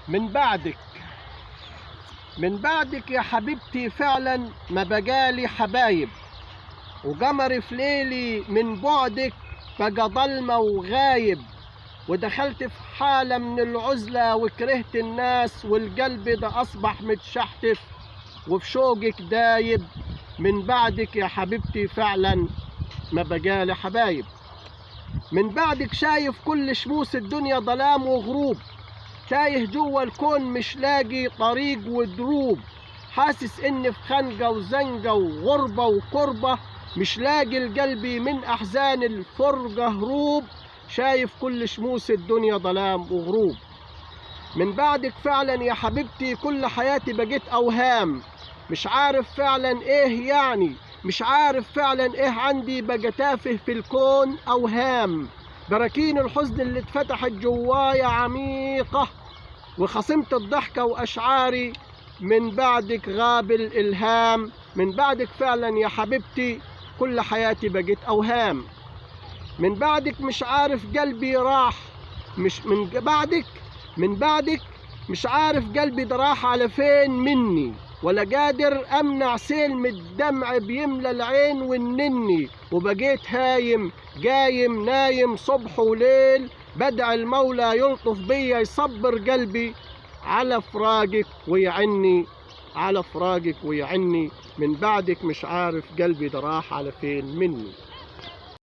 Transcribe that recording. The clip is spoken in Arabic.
من بعدك يا حبيبتي فعلا ما بقالي حبايب، وقمر في ليلي من بعدك بقى ضلمة وغايب، ودخلت في حالة من العزلة وكرهت الناس، والقلب ده أصبح متشحتف وفي شوقك دايب. من بعدك يا حبيبتي فعلا ما بقالي حبايب. من بعدك شايف كل شموس الدنيا ظلام وغروب، تايه جوا الكون مش لاقي طريق ودروب، حاسس اني في خنقة وزنقة وغربة وكربة، مش لاقي لقلبي من احزان الفرقة هروب، شايف كل شموس الدنيا ظلام وغروب. من بعدك فعلا يا حبيبتي كل حياتي بقيت اوهام، مش عارف فعلا ايه يعني، مش عارف فعلا ايه عندي، بقى تافه في الكون اوهام، براكين الحزن اللي اتفتحت جوايا عميقة، وخصمت الضحكة واشعاري، من بعدك غاب الالهام. من بعدك فعلا يا حبيبتي كل حياتي بقيت اوهام. من بعدك مش عارف قلبي راح، مش من بعدك مش عارف قلبي ده راح على فين مني، ولا قادر امنع سيل من الدمع بيملى العين والنني، وبقيت هايم قايم نايم صبح وليل، بدعي المولى يلطف بيا يصبر قلبي على فراقك ويعني، على فراقك ويعني. من بعدك مش عارف قلبي ده راح على فين مني.